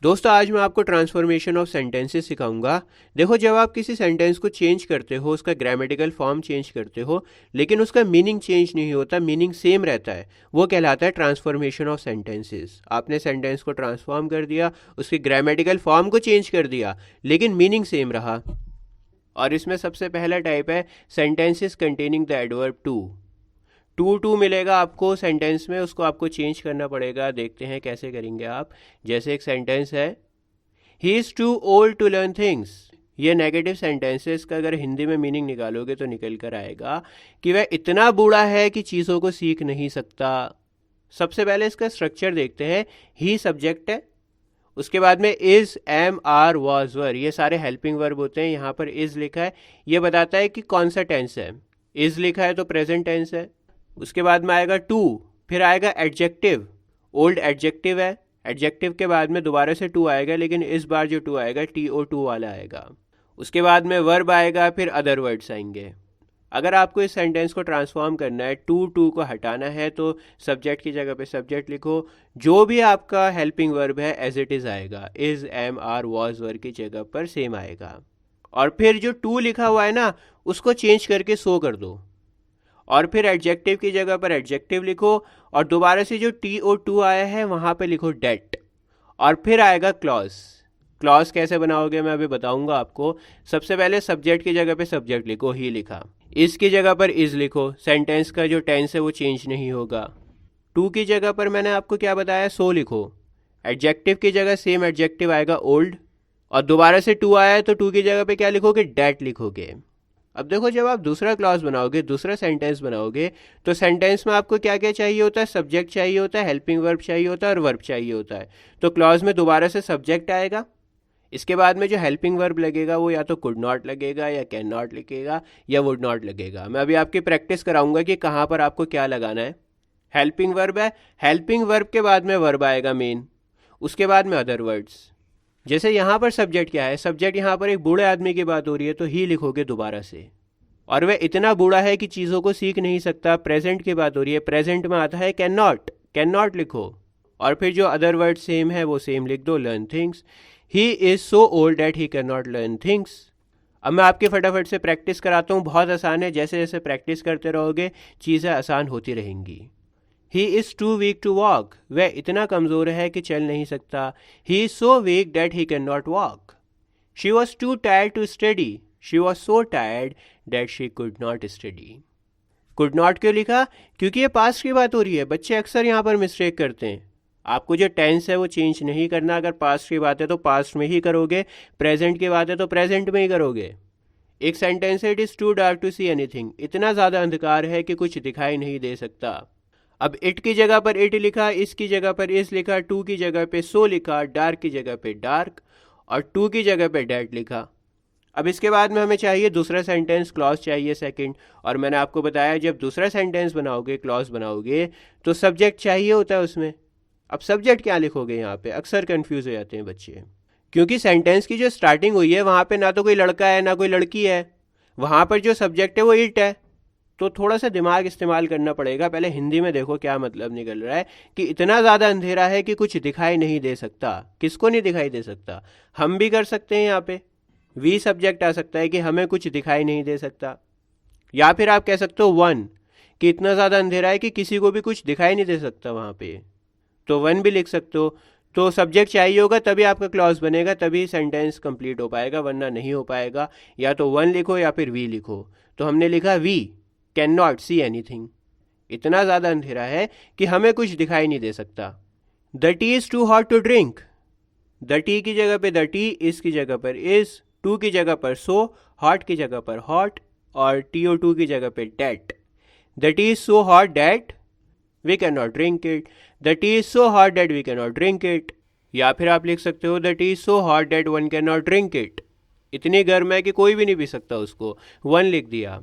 दोस्तों आज मैं आपको ट्रांसफॉर्मेशन ऑफ सेंटेंसेस सिखाऊंगा। देखो, जब आप किसी सेंटेंस को चेंज करते हो, उसका ग्रामेटिकल फॉर्म चेंज करते हो, लेकिन उसका मीनिंग चेंज नहीं होता, मीनिंग सेम रहता है, वो कहलाता है ट्रांसफॉर्मेशन ऑफ सेंटेंसेस। आपने सेंटेंस को ट्रांसफॉर्म कर दिया, उसके ग्रामेटिकल फॉर्म को चेंज कर दिया, लेकिन मीनिंग सेम रहा। और इसमें सबसे पहला टाइप है sentences containing the adverb too to मिलेगा आपको सेंटेंस में, उसको आपको चेंज करना पड़ेगा। देखते हैं कैसे करेंगे आप। जैसे एक सेंटेंस है, he is too old to learn things. ये नेगेटिव सेंटेंस है, इसका अगर हिंदी में मीनिंग निकालोगे तो निकल कर आएगा कि वह इतना बूढ़ा है कि चीज़ों को सीख नहीं सकता। सबसे पहले इसका स्ट्रक्चर देखते हैं। ही सब्जेक्ट है, उसके बाद में इज़, एम, आर, वॉज, वर, ये सारे हेल्पिंग वर्ब होते हैं। यहाँ पर इज़ लिखा है, ये बताता है कि कौन सा टेंस है। इज़ लिखा है तो प्रेजेंट टेंस है। उसके बाद में आएगा टू, फिर आएगा एडजेक्टिव। ओल्ड एडजेक्टिव है, एडजेक्टिव के बाद में दोबारा से टू आएगा, लेकिन इस बार जो टू आएगा TO2 वाला आएगा। उसके बाद में वर्ब आएगा, फिर अदर वर्ड्स आएंगे। अगर आपको इस सेंटेंस को ट्रांसफॉर्म करना है, टू को हटाना है, तो सब्जेक्ट की जगह पे सब्जेक्ट लिखो। जो भी आपका हेल्पिंग वर्ब है एज इट इज़ आएगा, इज़, एम, आर, वॉज, वर की जगह पर सेम आएगा। और फिर जो टू लिखा हुआ है ना, उसको चेंज करके सो कर दो, और फिर एडजेक्टिव की जगह पर एडजेक्टिव लिखो, और दोबारा से जो TO2 आया है वहाँ पे लिखो डेट। और फिर आएगा क्लॉज। क्लॉज कैसे बनाओगे मैं अभी बताऊंगा आपको। सबसे पहले सब्जेक्ट की जगह पे सब्जेक्ट लिखो, ही लिखा। इसकी जगह पर इज़ लिखो, सेंटेंस का जो टेंस है वो चेंज नहीं होगा। टू की जगह पर मैंने आपको क्या बताया, सो लिखो। एडजेक्टिव की जगह सेम एडजेक्टिव आएगा, ओल्ड। और दोबारा से टू आया है तो टू की जगह पे क्या लिखोगे, डेट लिखोगे। अब देखो, जब आप दूसरा क्लॉज बनाओगे, दूसरा सेंटेंस बनाओगे, तो सेंटेंस में आपको क्या क्या चाहिए होता है, सब्जेक्ट चाहिए होता है, हेल्पिंग वर्ब चाहिए होता है, और वर्ब चाहिए होता है। तो क्लॉज में दोबारा से सब्जेक्ट आएगा, इसके बाद में जो हेल्पिंग वर्ब लगेगा वो या तो कुड नॉट लगेगा, या कैन नॉट लगेगा, या वुड नॉट लगेगा। मैं अभी आपकी प्रैक्टिस कराऊंगा कि कहाँ पर आपको क्या लगाना है। हेल्पिंग वर्ब है, हेल्पिंग वर्ब के बाद में वर्ब आएगा मेन, उसके बाद में अदर वर्ड्स। जैसे यहाँ पर सब्जेक्ट क्या है, सब्जेक्ट यहाँ पर एक बूढ़े आदमी की बात हो रही है, तो ही लिखोगे दोबारा से। और वह इतना बूढ़ा है कि चीज़ों को सीख नहीं सकता, प्रेजेंट की बात हो रही है, प्रेजेंट में आता है कैन नॉट लिखो। और फिर जो अदर वर्ड सेम है वो सेम लिख दो, learn things. He is so old that he can not learn things. अब मैं आपके फटाफट से प्रैक्टिस कराता हूँ, बहुत आसान है। जैसे जैसे प्रैक्टिस करते रहोगे चीज़ें आसान होती रहेंगी। He is too weak to walk, वह इतना कमज़ोर है कि चल नहीं सकता। He is so weak that he can not walk. She was too tired to study, she was so tired that she could not study. Could not क्यों लिखा, क्योंकि ये पास्ट की बात हो रही है। बच्चे अक्सर यहाँ पर मिस्टेक करते हैं। आपको जो टेंस है वो चेंज नहीं करना। अगर पास्ट की बात है तो पास्ट में ही करोगे, प्रेजेंट की बात है तो प्रेजेंट में ही करोगे। एक सेंटेंस है, it is too dark to see anything, इतना ज़्यादा अंधकार है कि कुछ दिखाई नहीं दे सकता। अब इट की जगह पर इट लिखा, इसकी जगह पर इस लिखा, टू की जगह पे सो लिखा, डार्क की जगह पे डार्क, और टू की जगह पे डेट लिखा। अब इसके बाद में हमें चाहिए दूसरा सेंटेंस, क्लॉज चाहिए सेकंड। और मैंने आपको बताया जब दूसरा सेंटेंस बनाओगे, क्लॉज बनाओगे, तो सब्जेक्ट चाहिए होता है उसमें। अब सब्जेक्ट क्या लिखोगे, यहाँ पे अक्सर कंफ्यूज हो जाते हैं बच्चे, क्योंकि सेंटेंस की जो स्टार्टिंग हुई है वहाँ पे ना तो कोई लड़का है ना कोई लड़की है, वहाँ पर जो सब्जेक्ट है वो इट है। तो थोड़ा सा दिमाग इस्तेमाल करना पड़ेगा। पहले हिंदी में देखो क्या मतलब निकल रहा है, कि इतना ज़्यादा अंधेरा है कि कुछ दिखाई नहीं दे सकता। किसको नहीं दिखाई दे सकता, हम भी कर सकते हैं। यहाँ पे वी सब्जेक्ट आ सकता है कि हमें कुछ दिखाई नहीं दे सकता। या फिर आप कह सकते हो वन, कि इतना ज़्यादा अंधेरा है कि किसी को भी कुछ दिखाई नहीं दे सकता वहाँ पे, तो वन भी लिख सकते हो। तो सब्जेक्ट चाहिए होगा तभी आपका क्लॉज बनेगा, तभी सेंटेंस कंप्लीट हो पाएगा, वरना नहीं हो पाएगा। या तो वन लिखो या फिर वी लिखो। तो हमने लिखा we can not see anything, इतना ज़्यादा अंधेरा है कि हमें कुछ दिखाई नहीं दे सकता। The tea is too hot to drink, the tea की जगह पे द टी, इस की जगह पर इज़, टू की जगह पर सो, हॉट की जगह पर हॉट, और TO2 की जगह पे that. The tea is so hot that we can not drink it, the tea is so hot that we can not drink it. या फिर आप लिख सकते हो the tea is so hot that one can not drink it, इतनी गर्म है कि कोई भी नहीं पी सकता उसको, वन लिख दिया।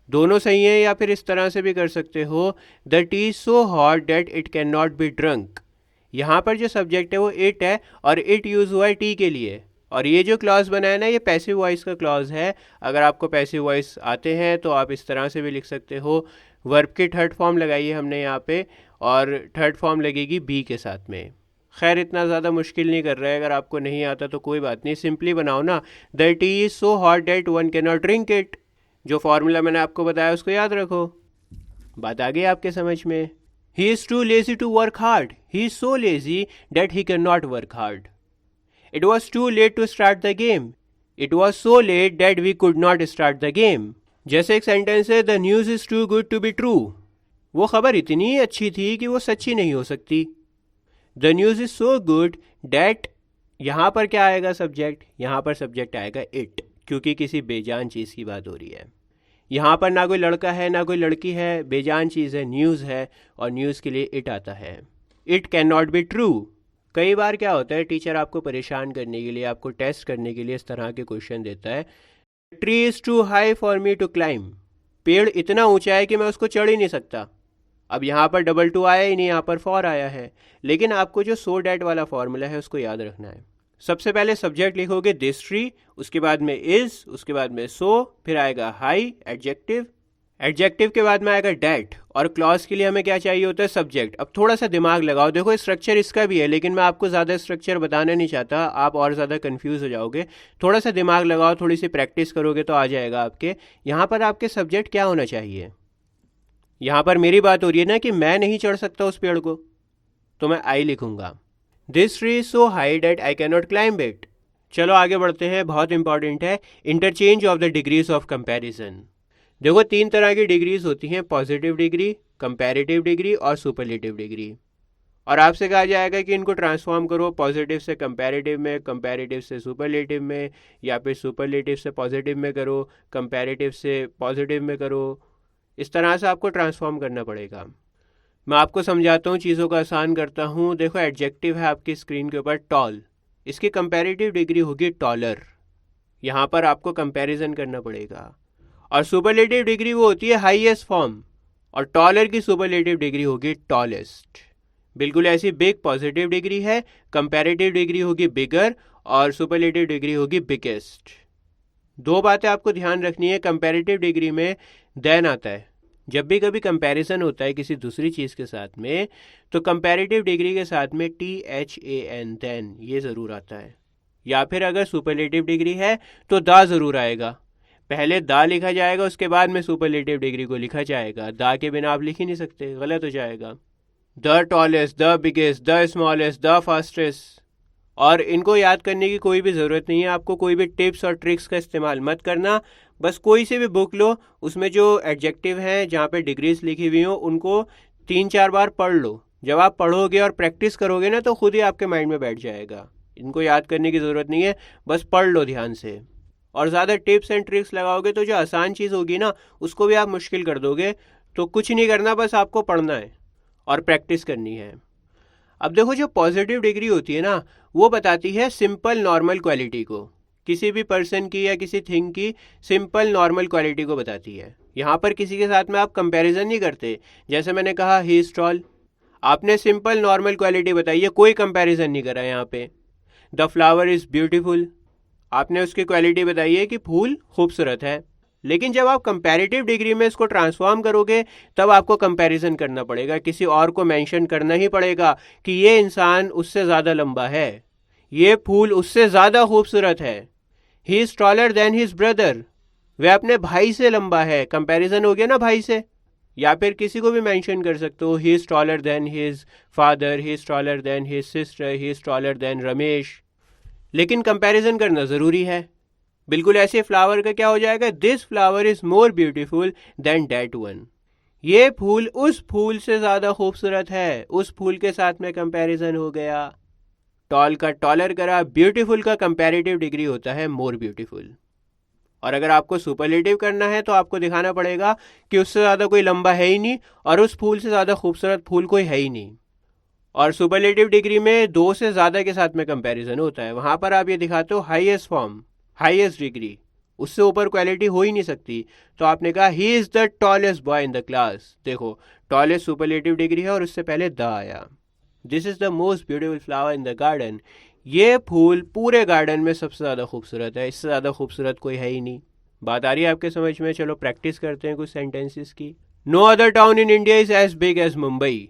दोनों सही है। या फिर इस तरह से भी कर सकते हो, the tea is so hot that it can not be drunk. यहाँ पर जो सब्जेक्ट है वो इट है, और इट यूज़ हुआ है टी के लिए। और ये जो क्लॉज बना है ना, ये पैसिव वॉइस का क्लॉज है। अगर आपको पैसिव वॉइस आते हैं तो आप इस तरह से भी लिख सकते हो। वर्ब की थर्ड फॉर्म लगाई है हमने यहाँ पे, और थर्ड फॉर्म लगेगी बी के साथ में। खैर इतना ज़्यादा मुश्किल नहीं कर रहा है, अगर आपको नहीं आता तो कोई बात नहीं, सिंपली बनाओ ना, the tea is so hot that one can not drink it. जो फॉर्मूला मैंने आपको बताया उसको याद रखो। बात आ गई आपके समझ में। He is too lazy to work hard, he is so lazy that he can not work hard. It was too late to start the game, it was so late that we could not start the game. जैसे एक sentence है, the news is too good to be true, वो खबर इतनी अच्छी थी कि वो सच्ची नहीं हो सकती। The news is so good that, यहाँ पर क्या आएगा सब्जेक्ट, यहाँ पर सब्जेक्ट आएगा इट, क्योंकि किसी बेजान चीज़ की बात हो रही है। यहाँ पर ना कोई लड़का है ना कोई लड़की है, बेजान चीज़ है, न्यूज़ है, और न्यूज़ के लिए इट आता है। It can not be true. कई बार क्या होता है, टीचर आपको परेशान करने के लिए, आपको टेस्ट करने के लिए इस तरह के क्वेश्चन देता है। Tree is too high for me to climb, पेड़ इतना ऊंचा है कि मैं उसको चढ़ ही नहीं सकता। अब यहाँ पर डबल टू आया ही नहीं, यहाँ पर फॉर आया है, लेकिन आपको जो सो डैट वाला फॉर्मूला है उसको याद रखना है। सबसे पहले सब्जेक्ट लिखोगे दिस ट्री, उसके बाद में इज, उसके बाद में सो, फिर आएगा हाई एडजेक्टिव, एडजेक्टिव के बाद में आएगा डैट, और क्लॉज के लिए हमें क्या चाहिए होता है, सब्जेक्ट। अब थोड़ा सा दिमाग लगाओ, देखो स्ट्रक्चर इसका भी है, लेकिन मैं आपको ज़्यादा स्ट्रक्चर बताना नहीं चाहता, आप और ज़्यादा कंफ्यूज हो जाओगे। थोड़ा सा दिमाग लगाओ, थोड़ी सी प्रैक्टिस करोगे तो आ जाएगा आपके। यहाँ पर आपके सब्जेक्ट क्या होना चाहिए, यहाँ पर मेरी बात हो रही है ना कि मैं नहीं चढ़ सकता उस पेड़ को, तो मैं आई लिखूंगा। This tree is so high that I can not climb it. चलो आगे बढ़ते हैं, बहुत इंपॉर्टेंट है, interchange of the degrees of comparison. देखो 3 तरह की डिग्रीज होती हैं, पॉजिटिव डिग्री, कंपैरेटिव डिग्री और सुपरलेटिव डिग्री। और आपसे कहा जाएगा कि इनको ट्रांसफॉर्म करो, पॉजिटिव से कंपैरेटिव में, कंपैरेटिव से सुपरलेटिव में, या फिर सुपरलेटिव से पॉजिटिव में करो, कंपैरेटिव से पॉजिटिव में करो। इस तरह से आपको ट्रांसफॉर्म करना पड़ेगा। मैं आपको समझाता हूँ, चीज़ों को आसान करता हूँ। देखो एडजेक्टिव है आपकी स्क्रीन के ऊपर टॉल, इसकी कंपैरेटिव डिग्री होगी टॉलर, यहाँ पर आपको कंपैरिजन करना पड़ेगा। और सुपरलेटिव डिग्री वो होती है हाईएस्ट फॉर्म, और टॉलर की सुपरलेटिव डिग्री होगी टॉलेस्ट। बिल्कुल ऐसी बिग पॉजिटिव डिग्री है, कंपैरेटिव डिग्री होगी बिगर, और सुपरलेटिव डिग्री होगी बिगेस्ट। 2 बातें आपको ध्यान रखनी है, कंपैरेटिव डिग्री में देन आता है। जब भी कभी कंपैरिजन होता है किसी दूसरी चीज़ के साथ में, तो कंपैरेटिव डिग्री के साथ में THAN देन ये ज़रूर आता है। या फिर अगर सुपरलेटिव डिग्री है तो दा ज़रूर आएगा, पहले दा लिखा जाएगा, उसके बाद में सुपरलेटिव डिग्री को लिखा जाएगा। दा के बिना आप लिख ही नहीं सकते, गलत हो जाएगा। The tallest, the biggest, the smallest, the fastest. और इनको याद करने की कोई भी ज़रूरत नहीं है, आपको कोई भी टिप्स और ट्रिक्स का इस्तेमाल मत करना। बस कोई से भी बुक लो, उसमें जो एडजेक्टिव हैं जहाँ पे डिग्रीज लिखी हुई हो उनको 3-4 बार पढ़ लो। जब आप पढ़ोगे और प्रैक्टिस करोगे ना तो खुद ही आपके माइंड में बैठ जाएगा, इनको याद करने की ज़रूरत नहीं है, बस पढ़ लो ध्यान से। और ज़्यादा टिप्स एंड ट्रिक्स लगाओगे तो जो आसान चीज़ होगी ना उसको भी आप मुश्किल कर दोगे। तो कुछ नहीं करना, बस आपको पढ़ना है और प्रैक्टिस करनी है। अब देखो जो पॉजिटिव डिग्री होती है ना, वो बताती है सिंपल नॉर्मल क्वालिटी को, किसी भी पर्सन की या किसी थिंग की सिंपल नॉर्मल क्वालिटी को बताती है। यहाँ पर किसी के साथ में आप कंपैरिजन नहीं करते। जैसे मैंने कहा ही इज टॉल, आपने सिंपल नॉर्मल क्वालिटी बताई है, कोई कंपैरिजन नहीं करा यहाँ पे। द फ्लावर इज़ ब्यूटीफुल, आपने उसकी क्वालिटी बताई है कि फूल खूबसूरत है। लेकिन जब आप कंपैरेटिव डिग्री में इसको ट्रांसफॉर्म करोगे तब आपको कंपैरिजन करना पड़ेगा, किसी और को मेंशन करना ही पड़ेगा कि ये इंसान उससे ज़्यादा लंबा है, ये फूल उससे ज़्यादा खूबसूरत है। He is taller than his brother, वह अपने भाई से लंबा है, कंपैरिजन हो गया ना भाई से। या फिर किसी को भी मेंशन कर सकते हो, he is taller than his father, he is taller than his sister, he is taller than Ramesh. लेकिन कंपैरिजन करना ज़रूरी है। बिल्कुल ऐसे फ्लावर का क्या हो जाएगा, this flower is more beautiful then that one, ये फूल उस फूल से ज़्यादा खूबसूरत है, उस फूल के साथ में कंपैरिजन हो गया। टॉल का टॉलर करा, ब्यूटीफुल का कंपैरेटिव डिग्री होता है मोर ब्यूटीफुल। और अगर आपको सुपरलेटिव करना है तो आपको दिखाना पड़ेगा कि उससे ज़्यादा कोई लंबा है ही नहीं और उस फूल से ज़्यादा खूबसूरत फूल कोई है ही नहीं। और सुपरलेटिव डिग्री में 2 से ज़्यादा के साथ में कंपैरिजन होता है, वहाँ पर आप ये दिखाते हो हाईएस्ट फॉर्म, हाईएस्ट डिग्री, उससे ऊपर क्वालिटी हो ही नहीं सकती। तो आपने कहा he is the tallest boy in the class, देखो टॉलेस्ट सुपरलेटिव डिग्री है और उससे पहले द आया। This is the most beautiful flower in the garden, ये फूल पूरे गार्डन में सबसे ज़्यादा खूबसूरत है, इससे ज़्यादा खूबसूरत कोई है ही नहीं। बात आ रही है आपके समझ में? चलो प्रैक्टिस करते हैं कुछ सेंटेंसेस की। No other town in India is as big as Mumbai,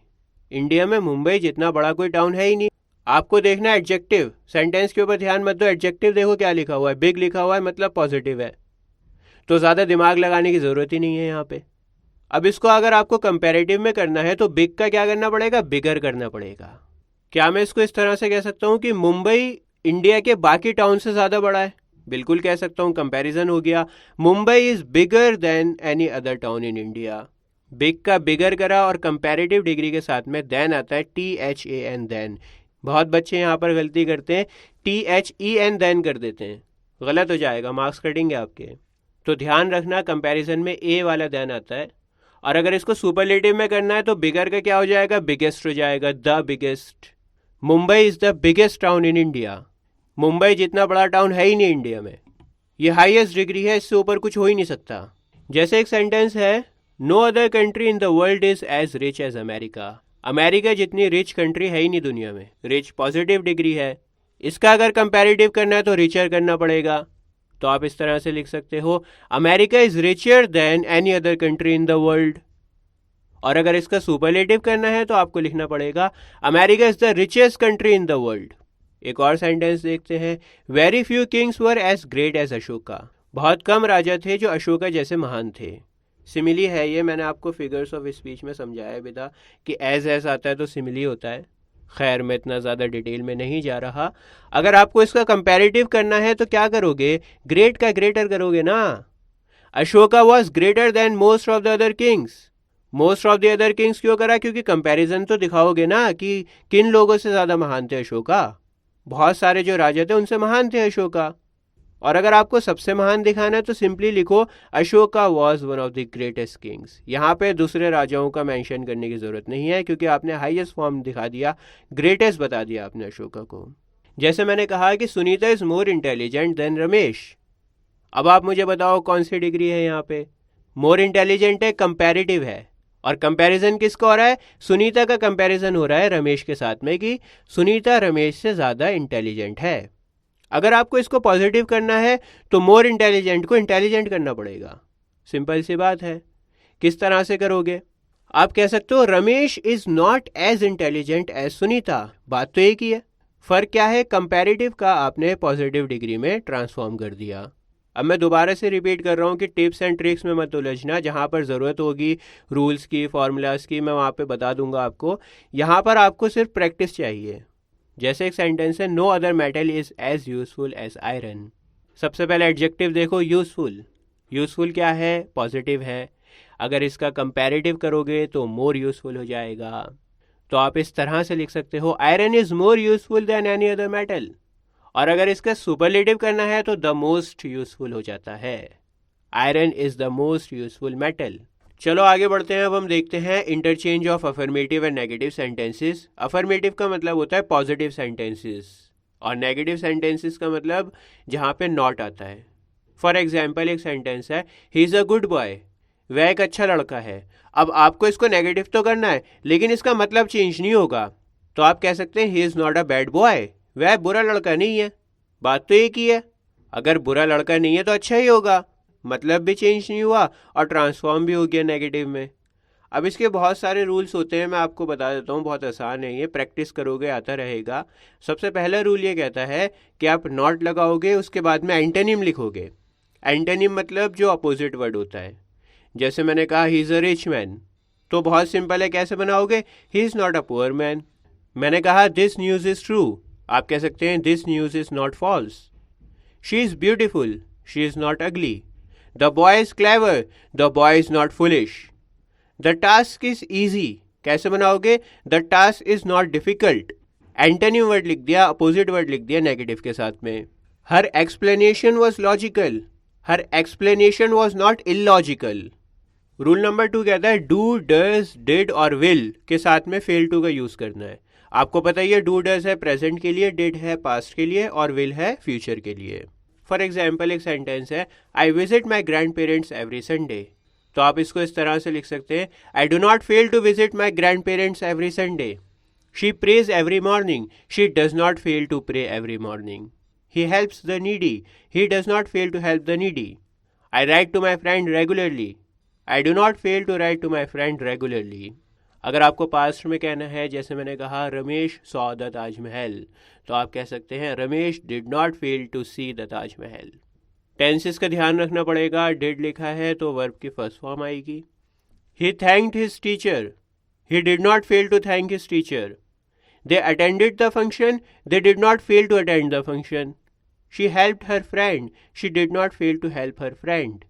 India में मुंबई जितना बड़ा कोई टाउन है ही नहीं। आपको देखना है एडजेक्टिव, सेंटेंस के ऊपर ध्यान मत दो, एडजेक्टिव देखो क्या लिखा हुआ है, बिग लिखा हुआ है मतलब पॉजिटिव है, तो ज़्यादा दिमाग लगाने की ज़रूरत ही नहीं है यहाँ पे। अब इसको अगर आपको कंपैरेटिव में करना है तो बिग का क्या करना पड़ेगा, बिगर करना पड़ेगा। क्या मैं इसको इस तरह से कह सकता हूँ कि मुंबई इंडिया के बाकी टाउन से ज़्यादा बड़ा है? बिल्कुल कह सकता हूँ, कंपैरिजन हो गया। Mumbai is bigger than any other town in India. Big का बिगर करा और कंपैरेटिव डिग्री के साथ में देन आता है, THAN देन। बहुत बच्चे यहाँ पर गलती करते हैं, THEN देन कर देते हैं, गलत हो जाएगा, मार्क्स कटेंगे आपके। तो ध्यान रखना, कंपैरिजन में ए वाला देन आता है। और अगर इसको सुपरलेटिव में करना है तो बिगर का क्या हो जाएगा, बिगेस्ट हो जाएगा, the biggest. Mumbai is the biggest town in India. Mumbai जितना बड़ा टाउन है ही नहीं इंडिया में, ये हाईएस्ट डिग्री है, इससे ऊपर कुछ हो ही नहीं सकता। जैसे एक सेंटेंस है, no other country in the world is as rich as America. America जितनी रिच कंट्री है ही नहीं दुनिया में, रिच पॉजिटिव डिग्री है। इसका अगर कंपैरेटिव करना है तो रिचर करना पड़ेगा, तो आप इस तरह से लिख सकते हो, America is richer than any other country in the world. और अगर इसका सुपरलेटिव करना है तो आपको लिखना पड़ेगा, America is the richest country in the world. एक और सेंटेंस देखते हैं, very few kings were as great as Ashoka. बहुत कम राजा थे जो अशोका जैसे महान थे। सिमिली है ये, मैंने आपको फिगर्स ऑफ स्पीच में समझाया बेटा कि एज आता है तो सिमिली होता है। खैर मैं इतना ज़्यादा डिटेल में नहीं जा रहा। अगर आपको इसका कंपैरेटिव करना है तो क्या करोगे, ग्रेट का ग्रेटर करोगे ना। Ashoka was greater than most of the other Kings. Most of the other Kings क्यों करा, क्योंकि कंपैरिजन तो दिखाओगे ना कि किन लोगों से ज़्यादा महान थे अशोका। बहुत सारे जो राजा थे उनसे महान थे अशोका। और अगर आपको सबसे महान दिखाना है तो सिंपली लिखो, Ashoka was one of the greatest Kings. यहाँ पे दूसरे राजाओं का मेंशन करने की ज़रूरत नहीं है, क्योंकि आपने हाईएस्ट फॉर्म दिखा दिया, ग्रेटेस्ट बता दिया आपने अशोका को। जैसे मैंने कहा कि Sunita is more intelligent then Ramesh. अब आप मुझे बताओ कौन सी डिग्री है यहाँ पे, मोर इंटेलिजेंट है, कंपैरेटिव है। और कंपैरिजन किसका हो रहा है, सुनीता का कंपैरिजन हो रहा है रमेश के साथ में कि सुनीता रमेश से ज़्यादा इंटेलिजेंट है। अगर आपको इसको पॉजिटिव करना है तो मोर इंटेलिजेंट को इंटेलिजेंट करना पड़ेगा, सिंपल सी बात है। किस तरह से करोगे, आप कह सकते हो Ramesh is not as intelligent as Sunita. बात तो एक ही है, फ़र्क क्या है, कंपैरेटिव का आपने पॉजिटिव डिग्री में ट्रांसफॉर्म कर दिया। अब मैं दोबारा से रिपीट कर रहा हूँ कि टिप्स एंड ट्रिक्स में मत उलझना, जहाँ पर ज़रूरत होगी रूल्स की, फार्मूलाज की, मैं वहाँ पे बता दूंगा आपको। यहाँ पर आपको सिर्फ प्रैक्टिस चाहिए। जैसे एक सेंटेंस है, no other metal is as useful as iron. सबसे पहले एडजेक्टिव देखो, यूजफुल। यूजफुल क्या है, पॉजिटिव है। अगर इसका कंपैरेटिव करोगे तो मोर यूजफुल हो जाएगा। तो आप इस तरह से लिख सकते हो, iron is more useful than any other metal. और अगर इसका सुपरलेटिव करना है तो द मोस्ट यूजफुल हो जाता है, iron is the most useful metal. चलो आगे बढ़ते हैं। अब हम देखते हैं interchange of affirmative and negative sentences. Affirmative का मतलब होता है पॉजिटिव सेंटेंसेस, और नेगेटिव सेंटेंसेस का मतलब जहाँ पे नॉट आता है। फॉर एग्जाम्पल एक सेंटेंस है, he is a good boy, वह एक अच्छा लड़का है। अब आपको इसको नेगेटिव तो करना है लेकिन इसका मतलब चेंज नहीं होगा, तो आप कह सकते हैं, he is not a bad boy, वह बुरा लड़का नहीं है। बात तो एक ही है, अगर बुरा लड़का नहीं है तो अच्छा ही होगा, मतलब भी चेंज नहीं हुआ और ट्रांसफॉर्म भी हो गया नेगेटिव में। अब इसके बहुत सारे रूल्स होते हैं, मैं आपको बता देता हूँ, बहुत आसान है ये, प्रैक्टिस करोगे आता रहेगा। सबसे पहला रूल ये कहता है कि आप नॉट लगाओगे, उसके बाद में एंटोनिम लिखोगे। एंटोनिम मतलब जो अपोजिट वर्ड होता है। जैसे मैंने कहा, he is a rich man, तो बहुत सिंपल है, कैसे बनाओगे, he is not a poor man. मैंने कहा, दिस न्यूज़ इज़ ट्रू, आप कह सकते हैं, this news is not false. She is beautiful, she is not ugly. The boy is clever, the boy is not foolish. The task is easy, कैसे बनाओगे, the task is not difficult. Antonym word लिख दिया, opposite word लिख दिया negative के साथ में। हर एक्सप्लेनेशन वॉज लॉजिकल, हर explanation was not illogical. Rule number 2 कहता है, डू, डज, डिड और विल के साथ में फेल टू का यूज़ करना है। आपको पता ही है, डू डज है प्रेजेंट के लिए, डिड है पास्ट के लिए और विल है फ्यूचर के लिए। फॉर एग्जाम्पल एक सेंटेंस है, I visit my grandparents every Sunday, तो आप इसको इस तरह से लिख सकते हैं, I do not fail to visit my grandparents every Sunday. She prays every morning, she does not fail to pray every morning. He helps the needy, he does not fail to help the needy. I write to my friend regularly, I do not fail to write to my friend regularly. अगर आपको past में कहना है, जैसे मैंने कहा Ramesh saw the Taj Mahal, तो आप कह सकते हैं Ramesh did not fail to see the Taj Mahal. Tenses का ध्यान रखना पड़ेगा, डिड लिखा है तो वर्ब की फर्स्ट फॉर्म आएगी। He thanked his teacher, he did not fail to thank his teacher. They attended the function, they did not fail to attend the function. She helped her friend, she did not fail to help her friend.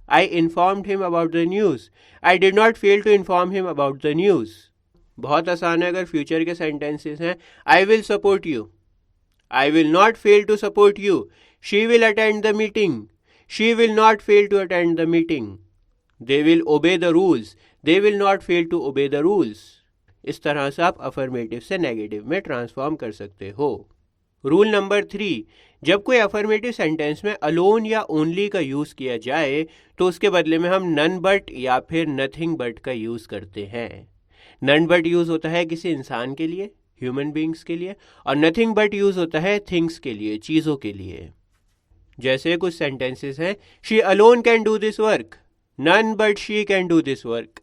I informed him about the news, I did not fail to inform him about the news। बहुत आसान है अगर future के sentences हैं। I will support you, I will not fail to support you। She will attend the meeting, she will not fail to attend the meeting। They will obey the rules, they will not fail to obey the rules। इस तरह से आप affirmative से negative में transform कर सकते हो। Rule number 3, जब कोई अफर्मेटिव सेंटेंस में अलोन या ओनली का यूज़ किया जाए तो उसके बदले में हम नन बट या फिर नथिंग बट का यूज़ करते हैं। नन बट यूज़ होता है किसी इंसान के लिए, ह्यूमन बींग्स के लिए, और नथिंग बट यूज़ होता है थिंग्स के लिए, चीज़ों के लिए। जैसे कुछ सेंटेंसेस हैं, she alone can do this work, none but she can do this work.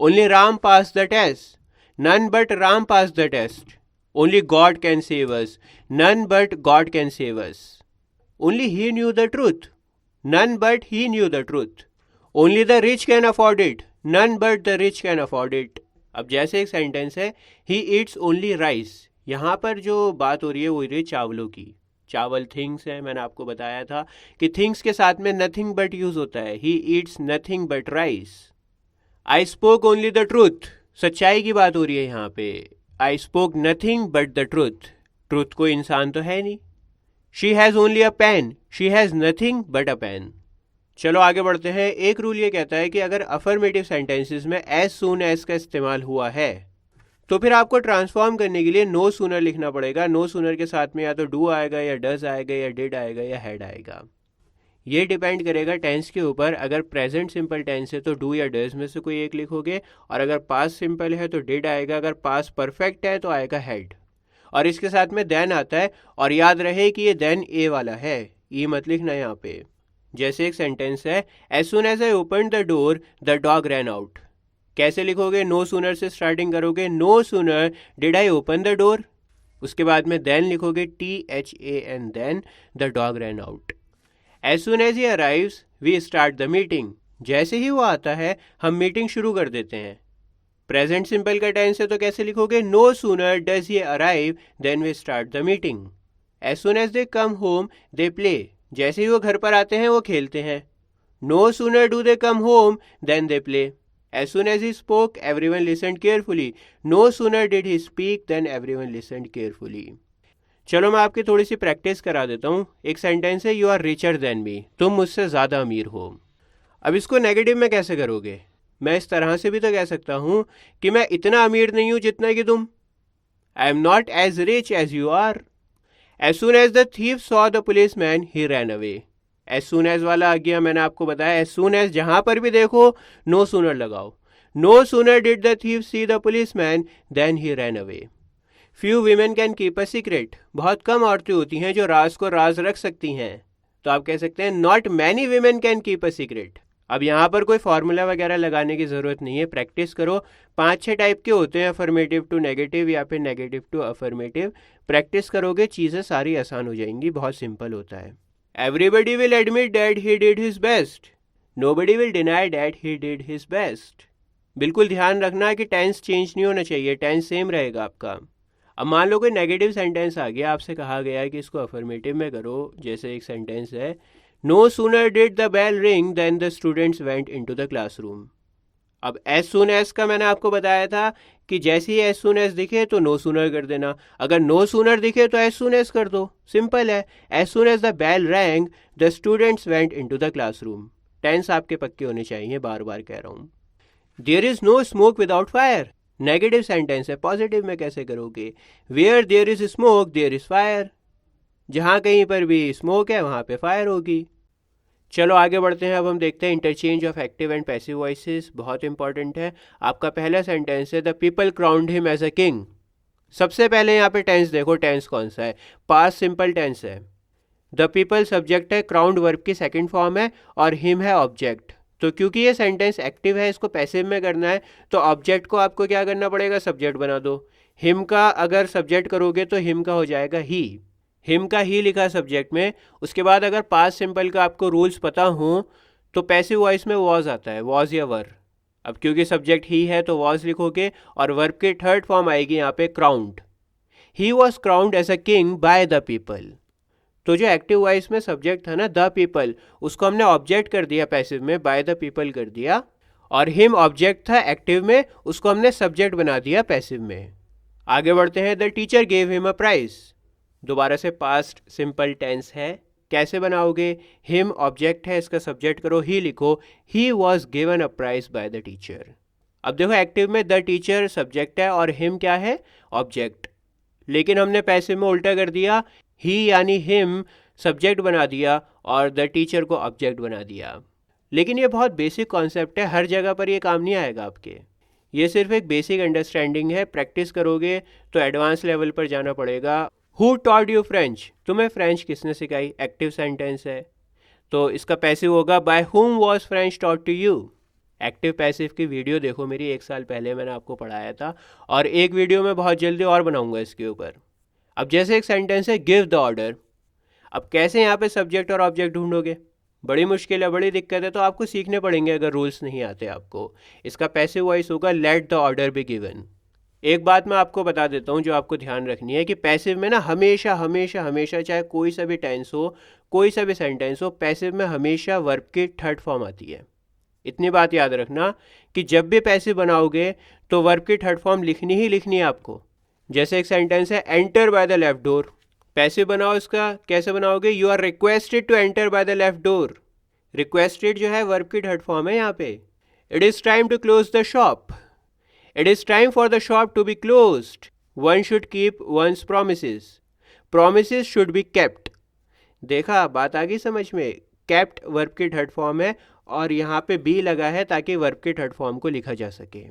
Only Ram pass the test, none but Ram pass the test. Only God can save us, none but God can save us। Only he knew the truth, none but he knew the truth। Only the rich can afford it, none but the rich can afford it। अब जैसे एक sentence है, he eats only rice, यहाँ पर जो बात हो रही है वो हो रही है चावलों की। चावल थिंग्स है, मैंने आपको बताया था कि थिंग्स के साथ में नथिंग बट यूज़ होता है। he eats nothing but rice। I spoke only the truth, सच्चाई की बात हो रही है यहाँ पे। I spoke nothing but the truth। Truth कोई इंसान तो है नहीं। She has only a pen, she has nothing but a pen। चलो आगे बढ़ते हैं। एक रूल ये कहता है कि अगर अफर्मेटिव सेंटेंसेस में as soon as का इस्तेमाल हुआ है तो फिर आपको ट्रांसफॉर्म करने के लिए no sooner लिखना पड़ेगा। no sooner के साथ में या तो do आएगा या does आएगा या did आएगा या had आएगा। ये डिपेंड करेगा टेंस के ऊपर। अगर प्रेजेंट सिंपल टेंस है तो डू या डज में से कोई एक लिखोगे, और अगर पास्ट सिंपल है तो डिड आएगा, अगर पास्ट परफेक्ट है तो आएगा हैड, और इसके साथ में देन आता है। और याद रहे कि ये देन ए वाला है, ई मत लिखना यहाँ पे। जैसे एक सेंटेंस है, as soon as I open the door the dog ran out. कैसे लिखोगे? नो सूनर से स्टार्टिंग करोगे। No sooner did I open the door, उसके बाद में देन लिखोगे THAN, then the dog ran out. As soon as he arrives, we start the meeting। जैसे ही वो आता है हम मीटिंग शुरू कर देते हैं। प्रेजेंट सिंपल का टेंस है तो कैसे लिखोगे? No sooner does he arrive than we start the meeting। As soon as they come home, they play। जैसे ही वो घर पर आते हैं वो खेलते हैं। No sooner do they come home than they play। As soon as he spoke, everyone listened carefully। No sooner did he speak than everyone listened carefully। चलो मैं आपकी थोड़ी सी प्रैक्टिस करा देता हूँ। एक सेंटेंस है, you are richer than me, तुम मुझसे ज़्यादा अमीर हो। अब इसको नेगेटिव में कैसे करोगे? मैं इस तरह से भी तो कह सकता हूँ कि मैं इतना अमीर नहीं हूँ जितना कि तुम। I am not as rich as you are. As soon as the thief saw the policeman he ran away. As soon as वाला आ गया, मैंने आपको बताया एज सुन एज जहाँ पर भी देखो नो सूनर लगाओ। No sooner did the thief see the policeman then he ran away. Few women can keep a secret, बहुत कम औरतें होती हैं जो राज को राज रख सकती हैं, तो आप कह सकते हैं not many women can keep a secret. अब यहाँ पर कोई फार्मूला वगैरह लगाने की ज़रूरत नहीं है, प्रैक्टिस करो। 5-6 टाइप के होते हैं, अफर्मेटिव टू नेगेटिव या फिर नेगेटिव टू अफर्मेटिव। प्रैक्टिस करोगे चीज़ें सारी आसान हो जाएंगी, बहुत सिंपल होता है। Everybody will admit that he did his best, nobody will deny that he did his best. बिल्कुल ध्यान रखना कि टेंस चेंज नहीं होना चाहिए, टेंस सेम रहेगा आपका। अब मान लो कोई नेगेटिव सेंटेंस आ गया, आपसे कहा गया है कि इसको अफर्मेटिव में करो। जैसे एक सेंटेंस है, no sooner did the bell ring then the students went into the classroom. अब एज सुन एज का मैंने आपको बताया था कि जैसे ही एज सुन एज दिखे तो नो सूनर कर देना, अगर नो सूनर दिखे तो एज सुन एज कर दो, सिंपल है। As soon as the bell rang the students went into the classroom. Tense आपके पक्के होने चाहिए, बार बार कह रहा हूँ। There is no smoke without fire, negative sentence है, पॉजिटिव में कैसे करोगे? Where there is smoke there is fire, जहाँ कहीं पर भी स्मोक है वहाँ पे फायर होगी। चलो आगे बढ़ते हैं। अब हम देखते हैं interchange of active and passive voices, बहुत इंपॉर्टेंट है। आपका पहला सेंटेंस है, the people crowned him as a king. सबसे पहले यहाँ पे टेंस देखो, टेंस कौन सा है? पास्ट सिंपल टेंस है। द पीपल सब्जेक्ट है, क्राउंड वर्ब की सेकंड फॉर्म है, और हिम है ऑब्जेक्ट। तो क्योंकि ये सेंटेंस एक्टिव है, इसको पैसिव में करना है, तो ऑब्जेक्ट को आपको क्या करना पड़ेगा, सब्जेक्ट बना दो। हिम का अगर सब्जेक्ट करोगे तो हिम का हो जाएगा ही। हिम का ही लिखा सब्जेक्ट में। उसके बाद अगर पास्ट सिंपल का आपको रूल्स पता हो तो पैसिव वॉइस में वॉज आता है, वॉज या वर। अब क्योंकि सब्जेक्ट ही है तो वॉज लिखोगे, और वर्ब की थर्ड फॉर्म आएगी यहाँ पे crowned. He was crowned as a king by the people. तो जो एक्टिव वॉइस में सब्जेक्ट था ना द पीपल, उसको हमने ऑब्जेक्ट कर दिया पैसिव में, बाय द पीपल कर दिया। और हिम ऑब्जेक्ट था एक्टिव में, उसको हमने सब्जेक्ट बना दिया पैसिव में। आगे बढ़ते हैं, the teacher gave him a prize. दोबारा से पास्ट सिंपल टेंस है, कैसे बनाओगे, हिम ऑब्जेक्ट है, इसका सब्जेक्ट करो, ही लिखो, he was given a prize by the teacher. अब देखो एक्टिव में द टीचर सब्जेक्ट है और हिम क्या है, ऑब्जेक्ट। लेकिन हमने पैसिव में उल्टा कर दिया, ही यानी हिम सब्जेक्ट बना दिया और द टीचर को ऑब्जेक्ट बना दिया। लेकिन ये बहुत बेसिक कॉन्सेप्ट है, हर जगह पर ये काम नहीं आएगा आपके। ये सिर्फ एक बेसिक अंडरस्टैंडिंग है, प्रैक्टिस करोगे तो एडवांस लेवल पर जाना पड़ेगा। हु टॉट यू फ्रेंच, तुम्हें फ्रेंच किसने सिखाई, एक्टिव सेंटेंस है, तो इसका पैसिव होगा by whom was French taught to you. Active passive की वीडियो देखो मेरी, 1 साल पहले मैंने आपको पढ़ाया था, और एक वीडियो में बहुत जल्दी और बनाऊंगा इसके ऊपर। अब जैसे एक सेंटेंस है गिव द ऑर्डर, अब कैसे यहाँ पे सब्जेक्ट और ऑब्जेक्ट ढूंढोगे, बड़ी मुश्किल है, बड़ी दिक्कत है, तो आपको सीखने पड़ेंगे अगर रूल्स नहीं आते आपको। इसका पैसिव वॉइस होगा let the order be given. एक बात मैं आपको बता देता हूँ जो आपको ध्यान रखनी है कि पैसिव में ना हमेशा हमेशा हमेशा, चाहे कोई सा भी टेंस हो, कोई सा भी सेंटेंस हो, पैसिव में हमेशा वर्ब की थर्ड फॉर्म आती है। इतनी बात याद रखना कि जब भी पैसिव बनाओगे तो वर्ब की थर्ड फॉर्म लिखनी ही लिखनी है आपको। जैसे एक सेंटेंस है enter by the left door, passive बनाओ, इसका कैसे बनाओगे, you are requested to enter by the left door. Requested जो है वर्ब की थर्ड फॉर्म है यहाँ पे। It is time to close the shop, it is time for the shop to be closed. One should keep one's promises, promises should be kept. देखा, बात आ गई समझ में, केप्ट वर्ब की थर्ड फॉर्म है और यहाँ पे बी लगा है ताकि वर्ब की थर्ड फॉर्म को लिखा जा सके।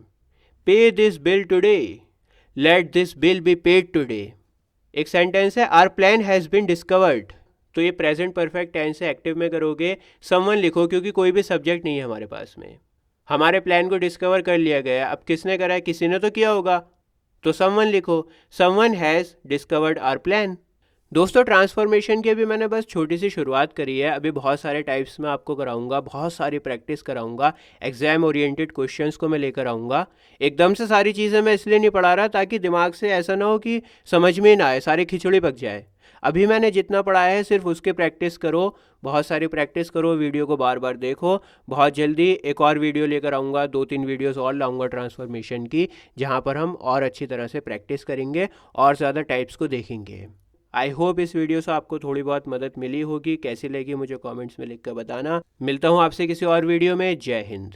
Pay this bill today, let this bill be paid today. एक सेंटेंस है our plan has been discovered, तो ये प्रेजेंट परफेक्ट टेंस है, एक्टिव में करोगे समवन लिखो क्योंकि कोई भी सब्जेक्ट नहीं है हमारे पास में। हमारे प्लान को डिस्कवर कर लिया गया, अब किसने करा है, किसी ने तो किया होगा, तो समवन लिखो, someone has discovered our plan. दोस्तों ट्रांसफॉर्मेशन की अभी मैंने बस छोटी सी शुरुआत करी है, अभी बहुत सारे टाइप्स में आपको कराऊंगा, बहुत सारी प्रैक्टिस कराऊंगा, एग्जाम ओरिएंटेड क्वेश्चंस को मैं लेकर आऊँगा। एकदम से सारी चीज़ें मैं इसलिए नहीं पढ़ा रहा ताकि दिमाग से ऐसा ना हो कि समझ में ना आए, सारी खिचड़ी पक जाए। अभी मैंने जितना पढ़ाया है सिर्फ उसकी प्रैक्टिस करो, बहुत सारी प्रैक्टिस करो, वीडियो को बार बार देखो। बहुत जल्दी एक और वीडियो लेकर आऊँगा, 2-3 वीडियोस और लाऊंगा ट्रांसफॉर्मेशन की, जहाँ पर हम और अच्छी तरह से प्रैक्टिस करेंगे और ज़्यादा टाइप्स को देखेंगे। आई होप इस वीडियो से आपको थोड़ी बहुत मदद मिली होगी, कैसी लगी मुझे कमेंट्स में लिख कर बताना। मिलता हूँ आपसे किसी और वीडियो में, जय हिंद।